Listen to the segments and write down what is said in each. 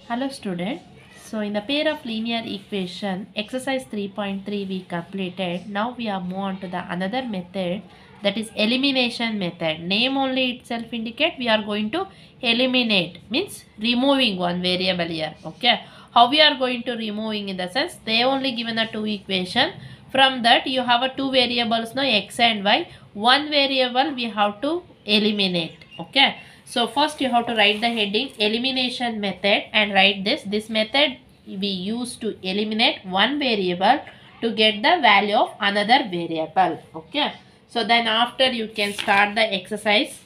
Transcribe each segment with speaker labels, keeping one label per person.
Speaker 1: Hello student. So in the pair of linear equation exercise 3.3 we completed. Now we are move on to the another method, that is elimination method. Name only itself indicate we are going to eliminate, means removing one variable here. Okay. How we are going to removing, in the sense they only given a two equation. From that you have a two variables now, x and y. One variable we have to eliminate. Okay. So first you have to write the heading elimination method and write this. This method we use to eliminate one variable to get the value of another variable. Okay. So then after you can start the exercise.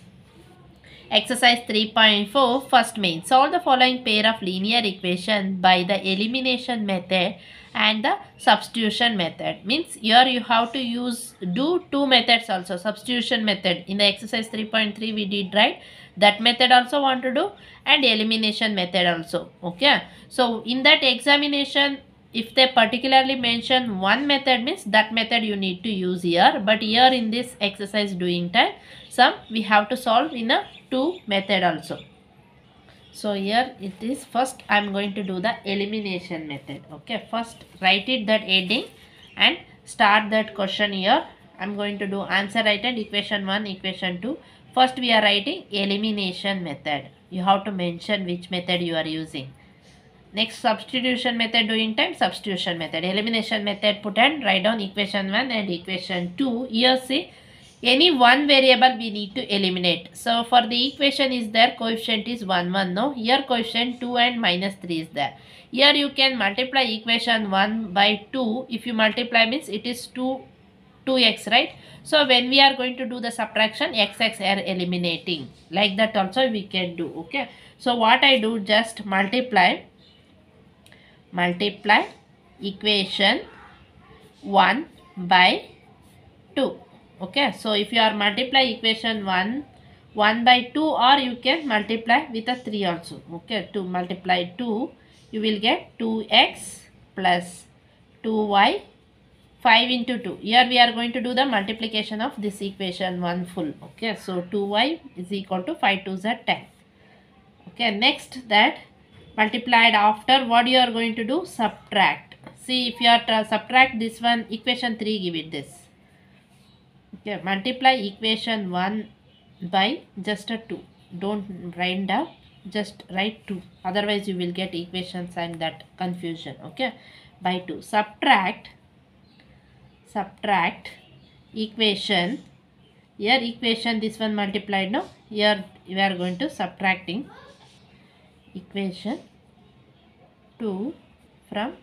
Speaker 1: Exercise 3.4, first main. Solve the following pair of linear equation by the elimination method and the substitution method. Means here you have to do two methods also. Substitution method in the exercise 3.3 we did, right? That method also want to do, and elimination method also. Okay. So in that examination, if they particularly mention one method, means that method you need to use here. But here in this exercise doing time, some we have to solve in a two method also. So here it is, first I am going to do the elimination method. Okay, first write it that heading and start that question here. I am going to do answer right and equation 1, equation 2. First we are writing elimination method. You have to mention which method you are using. Next, substitution method doing time, substitution method. Elimination method put and write down equation 1 and equation 2. Here see, any one variable we need to eliminate. So for the equation is there, coefficient is 1 1, no. Here coefficient 2 and minus 3 is there. Here you can multiply equation 1 by 2. If you multiply means it is 2x, right? So when we are going to do the subtraction, x are eliminating. Like that also we can do. Okay. So what I do, just multiply equation 1 by 2. Okay, so if you are multiply equation 1 by 2, or you can multiply with a 3 also. Okay, to multiply 2 you will get 2x plus 2y, 5 into 2. Here we are going to do the multiplication of this equation 1 full. Okay, so 2y is equal to 5 2s are 10. Okay, next that multiplied after, what you are going to do, subtract. See, if you are subtract this one, equation 3, give it this. Okay, multiply equation 1 by just a 2. Don't write down, just write 2. Otherwise you will get equations and that confusion. Okay, by 2. Subtract equation. Here equation this one multiplied, no. Here we are going to subtracting equation 2 from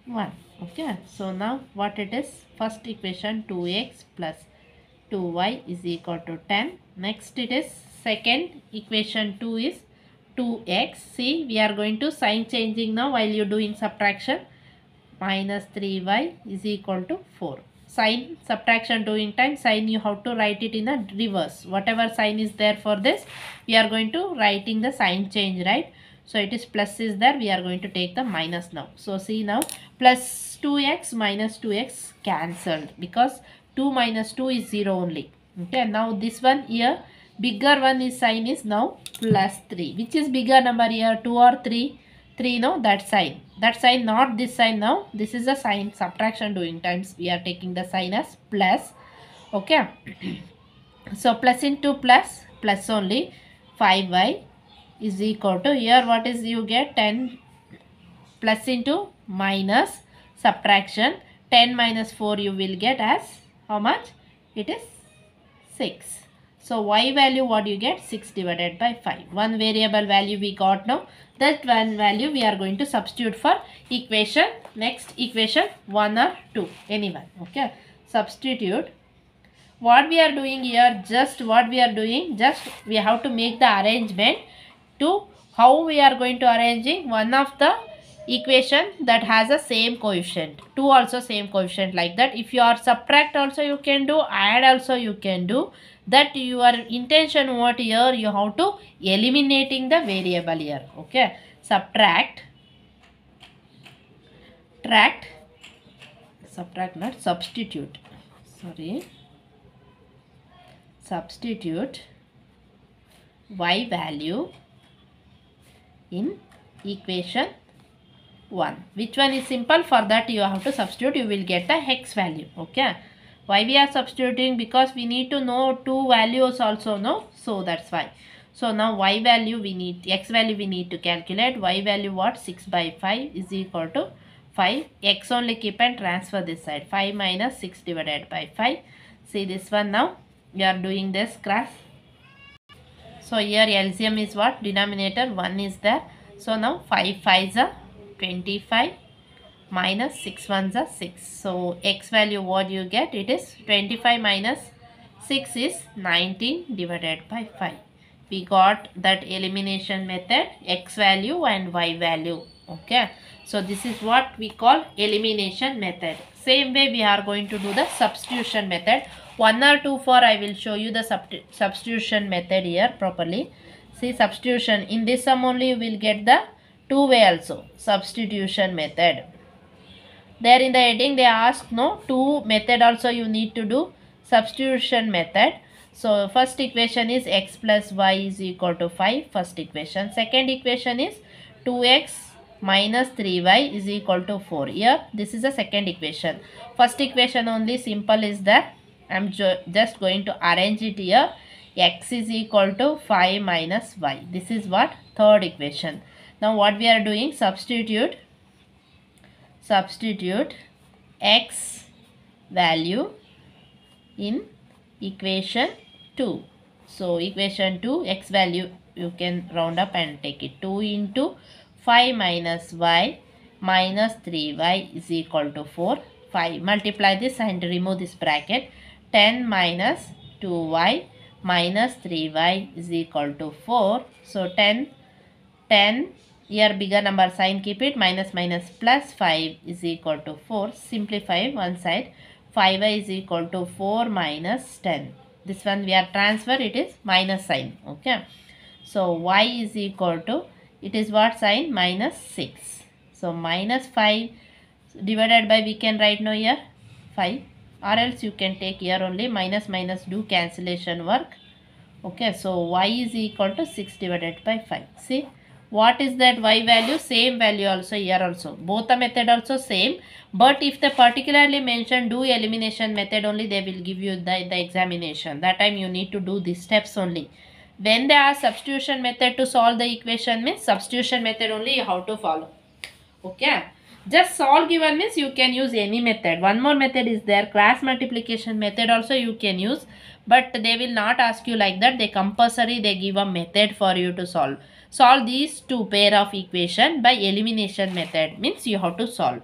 Speaker 1: 1. Okay, so now what it is, first equation 2x plus 2y is equal to 10. Next it is second equation 2 is 2x. See, we are going to sign changing now while you doing subtraction. Minus 3y is equal to 4. Sign subtraction doing time, sign you have to write it in a reverse. Whatever sign is there for this, we are going to writing the sign change, right? So it is plus is there, we are going to take the minus now. So see now, plus 2x minus 2x cancelled, because 2 minus 2 is 0 only. Okay, now this one here, bigger one is sign is now plus 3. Which is bigger number here, 2 or 3? 3, no, that sign. That sign, not this sign now. This is a sign, subtraction doing times. We are taking the sign as plus. Okay. So plus into plus, plus only 5y is equal to, here what is you get, 10 plus into minus subtraction. 10 minus 4 you will get as how much? It is 6. So y value what you get, 6 divided by 5. One variable value we got now. That one value we are going to substitute for equation, next equation 1 or 2, anyone. Okay, substitute. What we are doing here, just what we are doing, just we have to make the arrangement to how we are going to arranging one of the equation that has a same coefficient, 2 also same coefficient, like that. If you are subtract also you can do, add also you can do. That your intention what here, you have to eliminating the variable here. Okay, subtract not substitute, sorry, substitute y value in equation 1. Which one is simple? For that you have to substitute, you will get the x value. Okay. Why we are substituting? Because we need to know two values also, no? So that's why. So now y value we need, x value we need to calculate. Y value what? 6 by 5 is equal to 5. X only keep and transfer this side. 5 minus 6 divided by 5. See this one now. We are doing this cross. So here LCM is what? Denominator 1 is there. So now 5 5s are 25 minus 6 1s are 6. So x value what you get? It is 25 minus 6 is 19 divided by 5. We got that elimination method, x value and y value. Okay. So this is what we call elimination method. Same way we are going to do the substitution method. 1 or 2 for I will show you the substitution method here properly. See substitution. In this sum only you will get the two way also. Substitution method. There in the heading they ask no two method also you need to do substitution method. So first equation is x plus y is equal to 5. First equation. Second equation is 2x minus 3y is equal to 4. Here this is the second equation. First equation only simple is that I am just going to arrange it here. X is equal to 5 minus y. This is what? Third equation. Now what we are doing? Substitute x value in equation 2. So equation 2 x value you can round up and take it. 2 into 5 minus y minus 3y is equal to 4. 5. Multiply this and remove this bracket. 10 minus 2y minus 3y is equal to 4. So 10 here bigger number sign keep it, minus minus plus 5 is equal to 4. Simplify one side. 5y is equal to 4 minus 10. This one we are transfer, it is minus sign. Okay. So y is equal to, it is what sign? Minus 6. So minus 5 divided by, we can write now here 5, or else you can take here only minus minus do cancellation work. Okay. So y is equal to 6 divided by 5. See what is that y value? Same value also here also. Both the method also same. But if they particularly mention do elimination method only, they will give you the examination. That time you need to do these steps only. When they ask substitution method to solve the equation, means substitution method only you have to follow. Okay. Just solve given means you can use any method. One more method is there. Cross multiplication method also you can use. But they will not ask you like that. They compulsory they give a method for you to solve. Solve these two pair of equation by elimination method. Means you have to solve.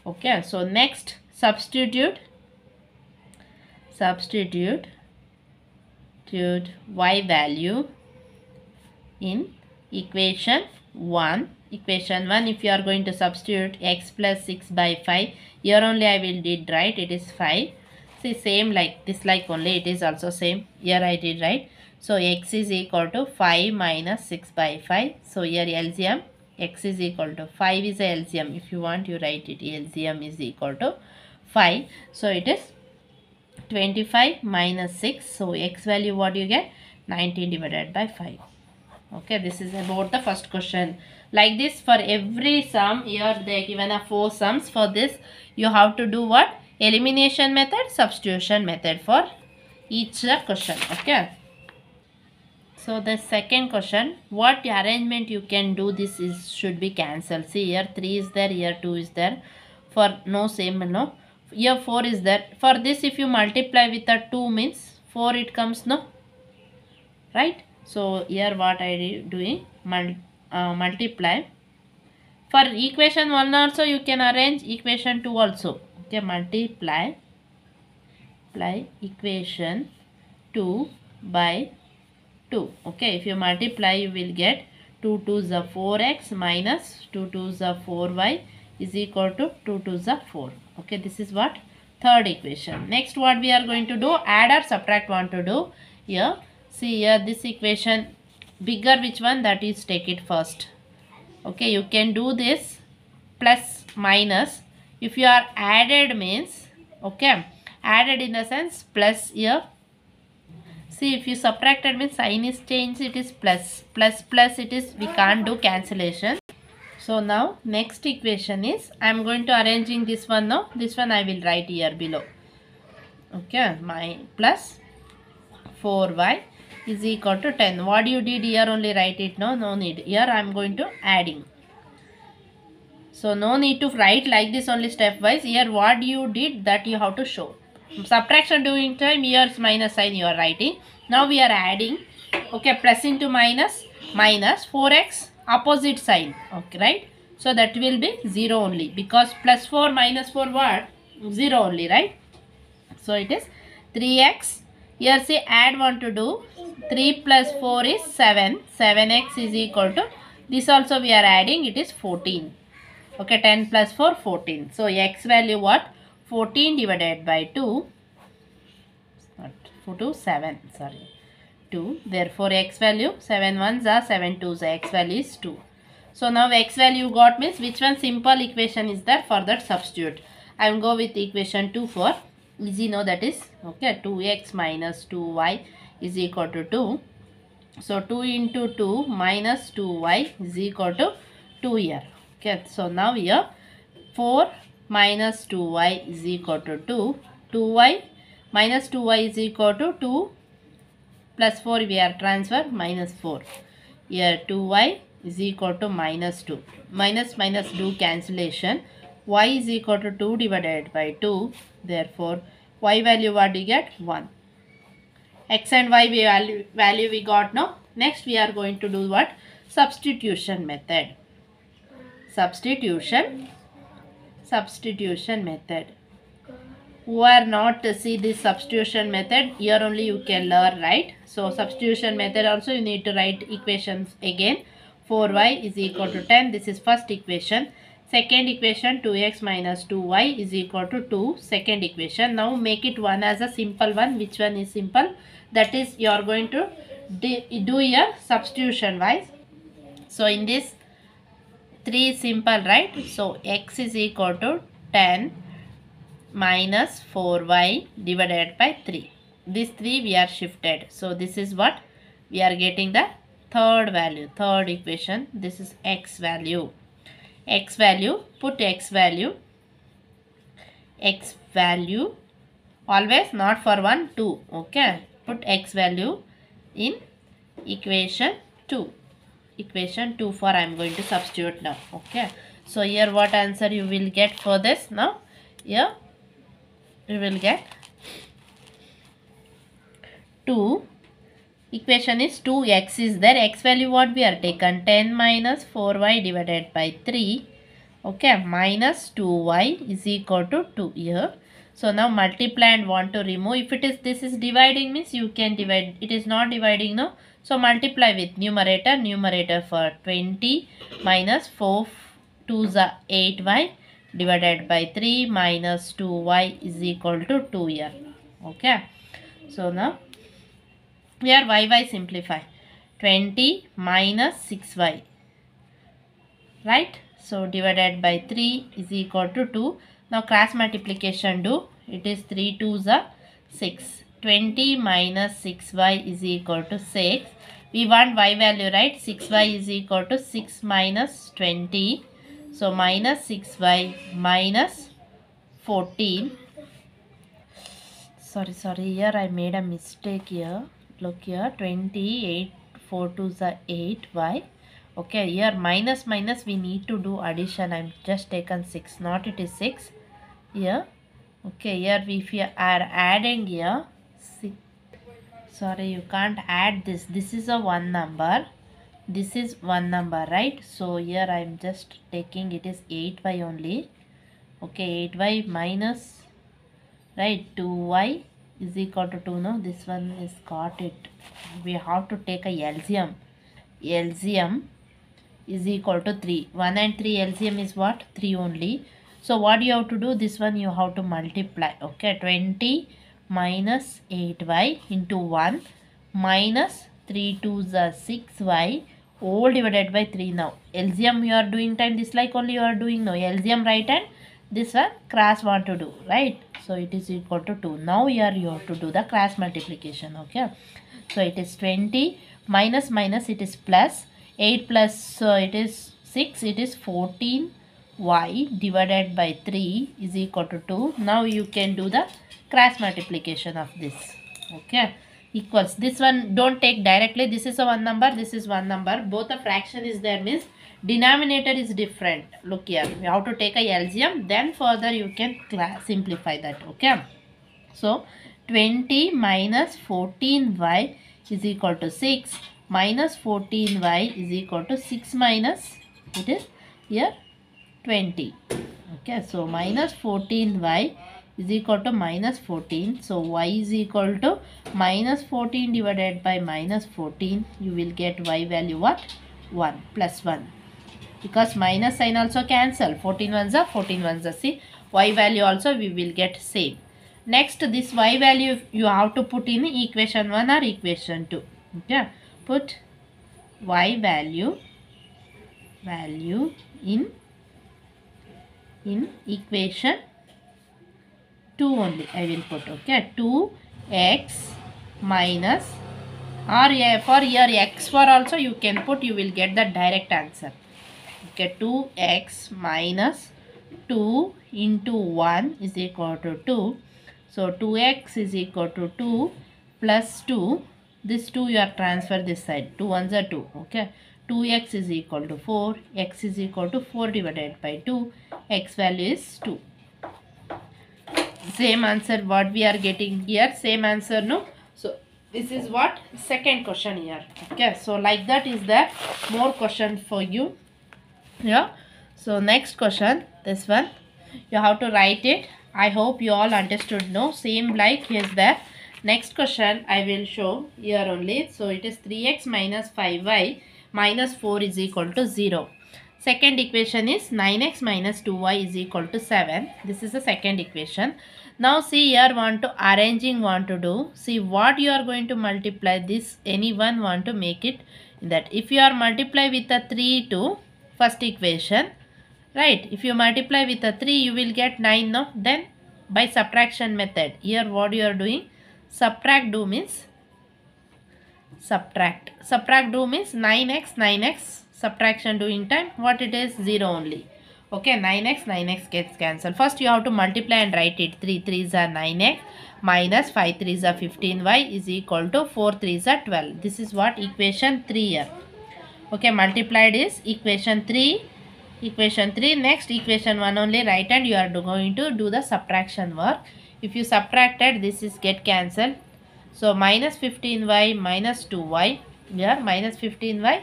Speaker 1: Okay. So next substitute y value in equation 1. Equation 1 if you are going to substitute x plus 6 by 5. Here only I will did right. It is 5. See same like this like only it is also same. Here I did right. So x is equal to 5 minus 6 by 5. So here LCM x is equal to 5 is a LCM. If you want you write it. LCM is equal to 5. So it is 25 minus 6. So x value what you get? 19 divided by 5. Okay, this is about the first question. Like this for every sum, here they given a 4 sums. For this you have to do what? Elimination method, substitution method for each question. Okay. So the second question, what arrangement you can do this is should be cancelled. See here 3 is there, here 2 is there. For no same no. Here 4 is there. For this if you multiply with a 2 means 4 it comes no. Right. So here what I doing multiply. For equation 1 also you can arrange equation 2 also. Okay, multiply equation 2 by 2. Okay, if you multiply you will get 2 2s are 4x minus 2 2s are 4y is equal to 2 2s are 4. Okay, this is what? Third equation. Next what we are going to do? Add or subtract want to do. Here, see here this equation bigger which one? That is take it first. Okay, you can do this plus minus. If you are added means, okay, added in the sense plus here See, if you subtracted means sign is changed, it is plus. Plus plus it is, we can't do cancellation. So now next equation is, I am going to arranging this one now. This one I will write here below. Okay, my plus 4y is equal to 10. What you did here, only write it now, no need. Here I am going to adding. So no need to write like this only stepwise. Here what you did, that you have to show. Subtraction doing time, here's minus sign you are writing. Now we are adding. Okay, plus into minus, minus 4x opposite sign. Okay, right? So that will be 0 only, because plus 4 minus 4 what? 0 only, right? So it is 3x. Here see, add one to do. 3 plus 4 is 7. 7x is equal to, this also we are adding, it is 14. Okay, 10 plus 4, 14. So x value what? 14 divided by 2. Not 4 to 7, sorry. 2. Therefore x value, 7 ones are 7 twos, x value is 2. So now x value got means which one simple equation is there, for that substitute. I will go with equation 2 for easy now, that is okay, 2x minus 2y is equal to 2. So 2 into 2 minus 2y is equal to 2 here. Okay, so now here 4 minus 2y is equal to 2. 2y minus 2y is equal to 2 plus 4 we are transfer minus 4. Here 2y is equal to minus 2. Minus minus do cancellation. Y is equal to 2 divided by 2. Therefore y value what do you get? 1. X and y value we got now. Next we are going to do what? Substitution method. Substitution method. Who are not to see this substitution method, here only you can learn, right? So substitution method also you need to write equations again. 4y is equal to 10. This is first equation. Second equation, 2x minus 2y is equal to 2. Second equation. Now make it one as a simple one. Which one is simple? That is you are going to do here substitution wise. So in this 3 is simple, right? So x is equal to 10 minus 4y divided by 3. This 3 we are shifted. So this is what? We are getting the third value, third equation. This is x value. X value, put x value. X value, always not for 1, 2. Okay. Put x value in equation 2. Equation 2 for I am going to substitute now. Okay. So here what answer you will get for this now? Here you will get 2. Equation is 2x is there. X value what we are taken? 10 minus 4y divided by 3. Okay. Minus 2y is equal to 2 here. So now multiply and want to remove. If it is, this is dividing means you can divide. It is not dividing, no. So multiply with numerator. Numerator for 20 minus 4 2s are 8y divided by 3 minus 2y is equal to 2 here. Okay. So now here y simplify. 20 minus 6y. Right. So divided by 3 is equal to 2. Now cross multiplication do. It is 3 2s are 6. 20 minus 6y is equal to 6. We want y value, right? 6y is equal to 6 minus 20. So minus 6y minus 14. Sorry. Here I made a mistake here. Look here. 28 4 2s are 8y. Okay. Here minus we need to do addition. I'm just taken 6. Not it is 6. Here. Okay. Here if you are adding here. Sorry, you can't add this. This is a one number. This is one number, right? So here I am just taking it is 8y only. Okay, 8y minus, right, 2y is equal to 2. No, this one is got it. We have to take a LCM. LCM is equal to 3. 1 and 3 LCM is what? 3 only. So what you have to do? This one you have to multiply. Okay, 20 minus 8y into 1 minus 3 2s are 6y all divided by 3. Now LCM you are doing time this like only you are doing now. LCM right and this one cross want to do, right? So it is equal to 2. Now here you have to do the cross multiplication. Okay, so it is 20 minus minus, it is plus 8 plus, it is 6, it is 14y divided by 3 is equal to 2. Now you can do the cross multiplication of this. Okay, equals, this one don't take directly, this is a one number, this is one number, both a fraction is there, means denominator is different. Look here, you have to take a LCM, then further you can simplify that. Okay, so 20 minus 14y is equal to 6, minus 14y is equal to 6 minus, it is here 20. Okay, so minus 14y is equal to minus 14. So y is equal to minus 14 divided by minus 14. You will get y value what? 1 plus 1. Because minus sign also cancel. 14 ones are 14 ones are. See, y value also we will get same. Next, this y value you have to put in equation 1 or equation 2. Okay, put y value in equation 2 only I will put. Okay, 2x minus, or for here x for also you can put, you will get the direct answer. Okay, 2x minus 2 into 1 is equal to 2. So 2x is equal to 2 plus 2. This 2 you are transfer this side. 2 ones are 2. Okay, 2x is equal to 4. X is equal to 4 divided by 2. X value is 2. Same answer what we are getting here. Same answer, no? So this is what second question here. Okay, so like that is there. More question for you. Yeah, so next question, this one you have to write it. I hope you all understood. No, same like is there. Next question I will show here only. So it is 3x minus 5y minus 4 is equal to 0. Second equation is 9x minus 2y is equal to 7. This is the second equation. Now see here, want to arranging want to do. See what you are going to multiply this. Anyone want to make it that. If you are multiply with a 3 to first equation, right? If you multiply with a 3, you will get 9. No? Then by subtraction method, here what you are doing, subtract do means subtract. Subtract do means 9x, subtraction doing time, what it is, 0 only. Okay, 9x gets cancelled. First you have to multiply and write it. 3 3s are 9x minus 5 3s are 15y is equal to 4 3s are 12. This is what equation 3 here. Okay, multiplied is equation 3. Equation 3. Next equation 1 only write and you are going to do the subtraction work. If you subtracted, this is get cancelled. So minus 15y minus 2y. Here minus 15y.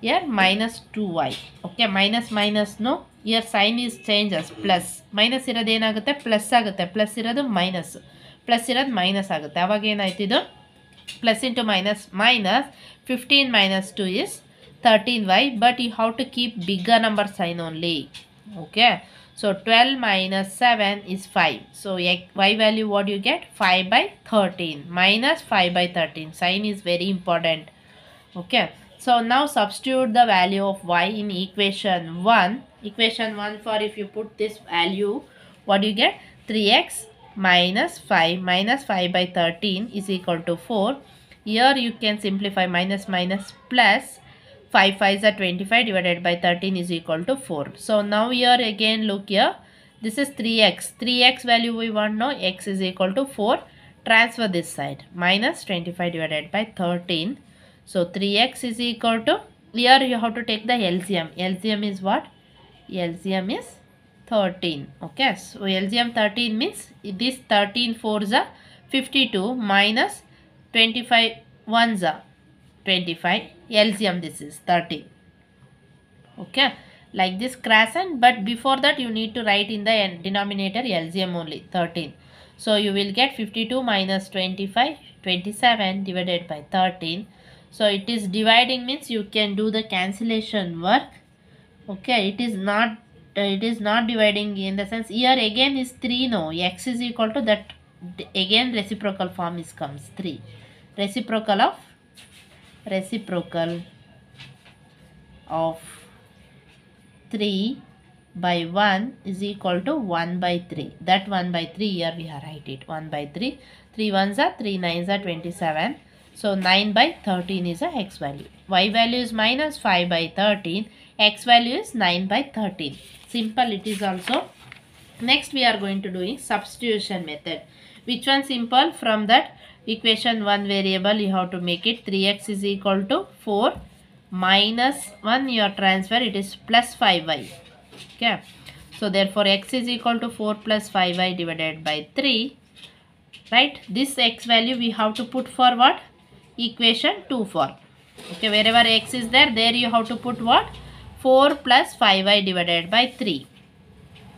Speaker 1: Here minus 2y. Okay, minus minus no. Here sign is changes. Plus. Minus iradu enagutte plus agutte. Plus iradu minus. Plus iradu minus agutte. Avaga enayitu idu plus into minus. Minus 15 minus 2 is 13y, but you have to keep bigger number sign only. Okay, so 12 minus 7 is 5. So y value what you get, 5 by 13 minus 5 by 13. Sign is very important. Okay, so now substitute the value of y in equation 1. Equation 1 for, if you put this value, what you get, 3x minus 5 by 13 is equal to 4. Here you can simplify minus minus plus. 5 5s are 25 divided by 13 is equal to 4. So now here again look here. This is 3x. 3x value we want now. X is equal to 4. Transfer this side. Minus 25 divided by 13. So 3x is equal to, here you have to take the LCM. LCM is what? LCM is 13. Okay. So LCM 13 means this 13 4s are 52 minus 25 1s are 25. LCM this is 13. Okay, like this crescent, but before that you need to write in the denominator LCM only 13. So you will get 52 minus 25, 27 divided by 13. So it is dividing means you can do the cancellation work. Okay, it is not dividing in the sense, here again is 3. No, x is equal to that, again reciprocal form is comes 3. Reciprocal of 3 by 1 is equal to 1 by 3. That 1 by 3 here we have write it 1 by 3. 3 ones are 3 nines are 27. So 9 by 13 is a x value. Y value is minus 5 by 13. X value is 9 by 13. Simple it is also. Next we are going to do is substitution method. Which one simple? From that equation 1 variable you have to make it 3x is equal to 4 minus 1 your transfer, it is plus 5y. Okay. So therefore x is equal to 4 plus 5y divided by 3. Right. This x value we have to put for what? Equation 2 for. Okay. Wherever x is there you have to put what? 4 plus 5y divided by 3.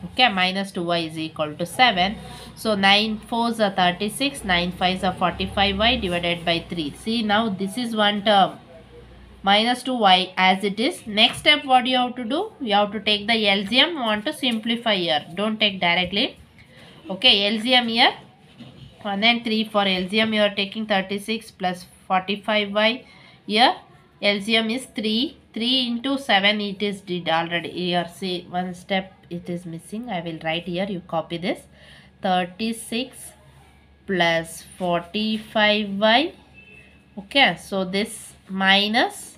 Speaker 1: Okay, minus 2y is equal to 7. So 9 4s are 36, 9 5s are 45y divided by 3. See, now this is one term. Minus 2y as it is. Next step what you have to do? You have to take the LCM. Want to simplify here. Don't take directly. Okay, LCM here. 1 and 3 for LCM you are taking 36 plus 45y. Here LCM is 3. 3 into 7 it is did already. Here see one step it is missing. I will write here. You copy this. 36 plus 45y. Okay. So this minus.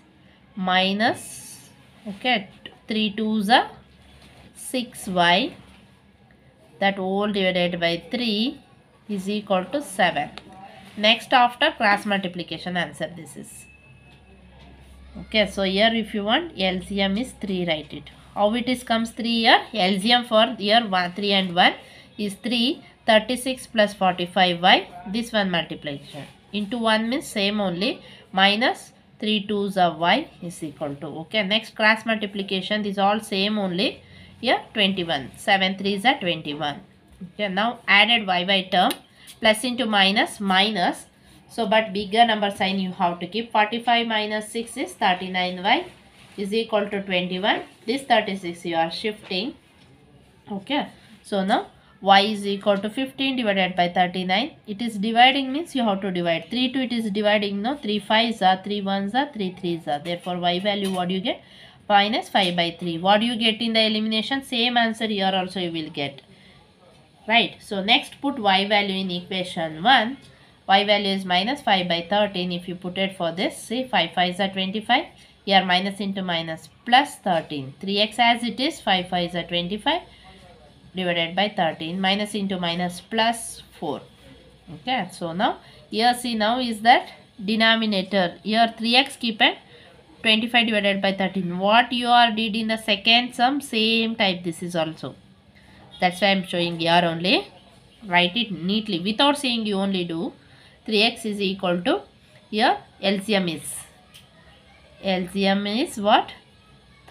Speaker 1: Okay. 3 2s are 6y. That whole divided by 3 is equal to 7. Next after cross multiplication answer this is. Okay, so here if you want LCM is 3, write it. How it is comes 3 here? LCM for here 1, 3 and 1 is 3. 36 plus 45y. This one multiplication. Into 1 means same only. Minus 3 2s of y is equal to. Okay, next cross multiplication. This all same only. Here 21. 7 3s are 21. Okay, now added y by term. Plus into minus. So, but bigger number sign you have to keep. 45 minus 6 is 39y is equal to 21. This 36 you are shifting. Okay. So, now y is equal to 15 divided by 39. It is dividing means you have to divide. 3 2 it is dividing. No, 3 5s are, 3 1s are, 3 3s are. Therefore, y value what do you get? Minus 5 by 3. What do you get in the elimination? Same answer here also you will get. Right. So, next put y value in equation 1. Y value is minus 5 by 13. If you put it for this, see 5 5s are 25. Here minus into minus plus 13. 3x as it is, 5 5s are 25 divided by 13. Minus into minus plus 4. Okay, so now here see now is that denominator. Here 3x keep it 25 divided by 13. What you are did in the second sum, same type this is also. That's why I am showing here only. Write it neatly without saying you only do. 3x is equal to here LCM is what?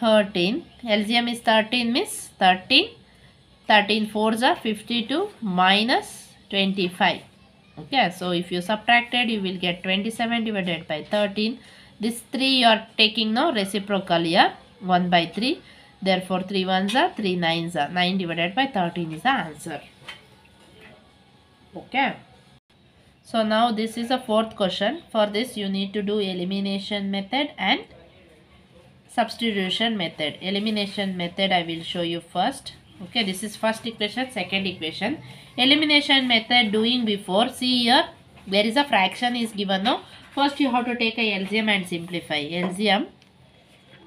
Speaker 1: 13. LCM is 13 means 13. 13 4s are 52 minus 25. Okay, so if you subtracted you will get 27 divided by 13. This 3 you are taking now reciprocal here 1 by 3. Therefore 3 1s are 3 9s are 9 divided by 13 is the answer. Okay. So now this is a fourth question. For this you need to do elimination method and substitution method. Elimination method I will show you first. Okay, this is first equation, second equation. Elimination method doing before. See here there is a fraction is given now. First you have to take a LCM and simplify.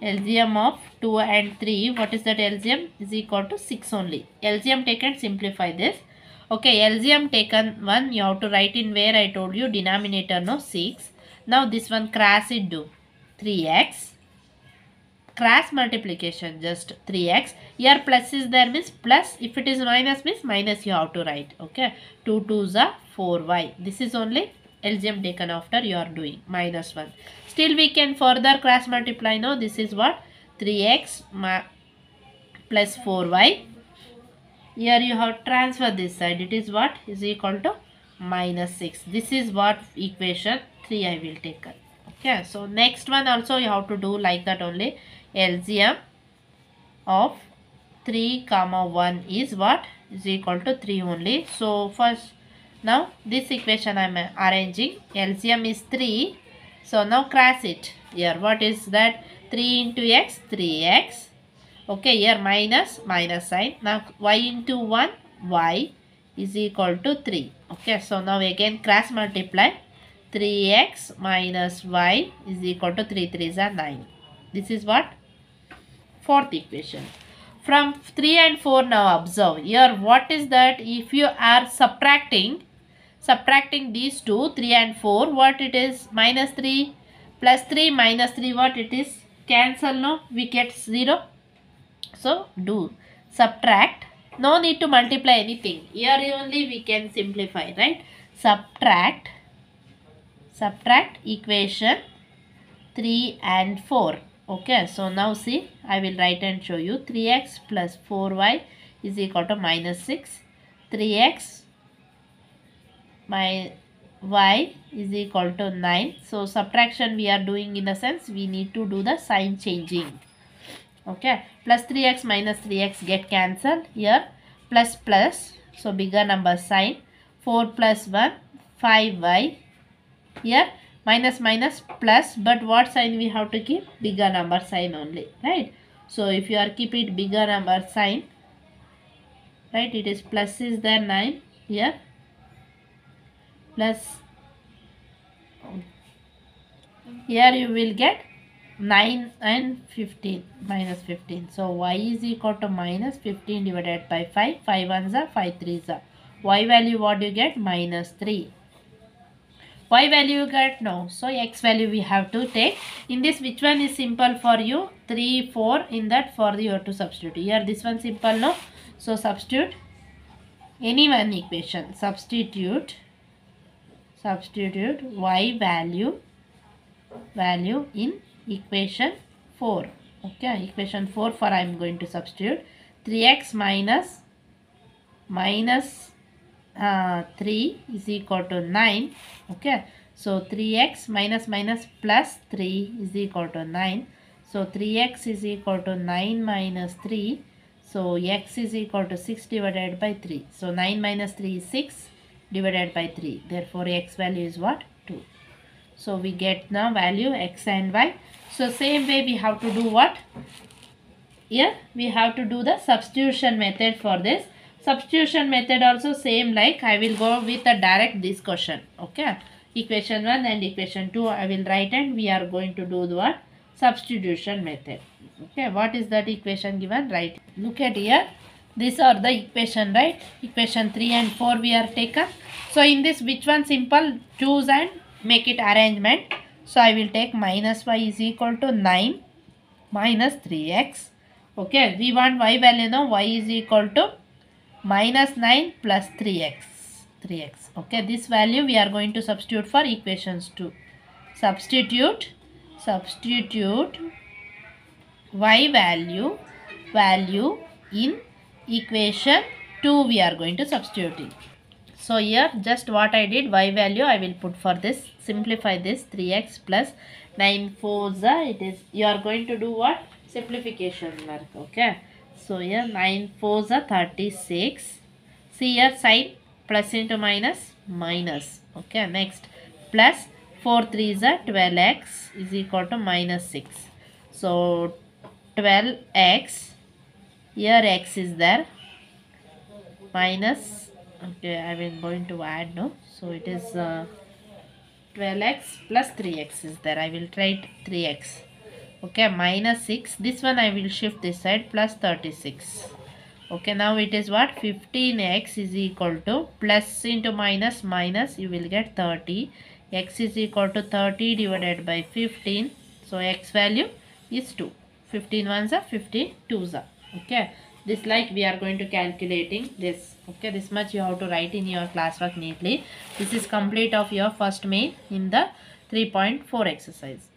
Speaker 1: LCM of 2 and 3. What is that LCM? Is equal to 6 only. LCM taken, simplify this. Okay, LCM taken 1, you have to write in where I told you denominator no 6. Now this one cross it do 3x. Cross multiplication just 3x. Here plus is there means plus. If it is minus means minus you have to write. Okay, 2 2s are 4y. This is only LCM taken after you are doing minus 1. Still we can further cross multiply now. This is what? 3x plus 4y. Here you have transfer this side. It is what? Is equal to minus 6. This is what equation 3 I will take. Okay. So next one also you have to do like that only. LCM of 3 comma 1 is what? Is equal to 3 only. So first now this equation I am arranging. LCM is 3. So now cross it. Here what is that? 3 into x 3x Okay, here minus sign. Now y into 1, y is equal to 3. Okay, so now again cross multiply. 3x minus y is equal to 3 3s are 9. This is what? Fourth equation. From 3 and 4 now observe. Here what is that? If you are subtracting these two, 3 and 4, what it is? Minus 3 plus 3 minus 3, what it is? Cancel, no? We get 0. So do subtract. No need to multiply anything. Here only we can simplify, right? Subtract equation 3 and 4. Okay, so now see, I will write and show you. 3x plus 4y is equal to minus 6. 3x my y is equal to 9. So subtraction we are doing, in the sense we need to do the sign changing. Okay, plus 3x minus 3x get cancelled. Here plus plus, so bigger number sign. 4 plus 1, 5y. Here minus minus plus, but what sign we have to keep? Bigger number sign only, right? So if you are keep it bigger number sign, right, it is plus is there 9 here, plus here you will get 9 and 15 minus 15. So y is equal to minus 15 divided by 5. 5 ones are 5 threes are. Y value what you get? Minus 3. Y value you get? No. So x value we have to take. In this, which one is simple for you? 3, 4. In that, for you have to substitute. Here this one simple, no? So substitute any one equation. Substitute y value in equation 4. Okay, equation 4 for I am going to substitute 3x minus 3 is equal to 9. Okay, so 3x minus plus 3 is equal to 9. So 3x is equal to 9 minus 3. So x is equal to 6 divided by 3. So 9 minus 3 is 6 divided by 3. Therefore x value is what? 2. So we get now value x and y. So same way we have to do what? Here we have to do the substitution method for this. Substitution method also same, like I will go with a direct this question. Okay, equation 1 and equation 2 I will write, and we are going to do the what? Substitution method. Okay, what is that equation given? Right, look at here. These are the equation, right? Equation 3 and 4 we are taken. So in this, which one simple? Choose and make it arrangement. So I will take minus y is equal to 9 minus 3x. Okay, we want y value now. Y is equal to minus 9 plus 3x. Okay, this value we are going to substitute for equations 2. Substitute y value in equation 2 we are going to substitute it. So here just what I did, y value I will put for this. Simplify this, 3x plus 9 4s, it is, you are going to do what? Simplification work. Okay, so here 9 4s are 36. See here sign, plus into minus. Okay, next plus 4 3s are 12x is equal to minus 6. So 12x, here x is there, minus, okay, I will going to add, no, so it is 12x plus 3x is there. I will write 3x. Okay, minus 6. This one I will shift this side, plus 36. Okay, now it is what? 15x is equal to, plus into minus, you will get 30. X is equal to 30 divided by 15. So x value is 2. 15 ones are 15 twos are. Okay, this like we are going to calculating this. Okay, this much you have to write in your classwork neatly. This is complete of your first main in the 3.4 exercise.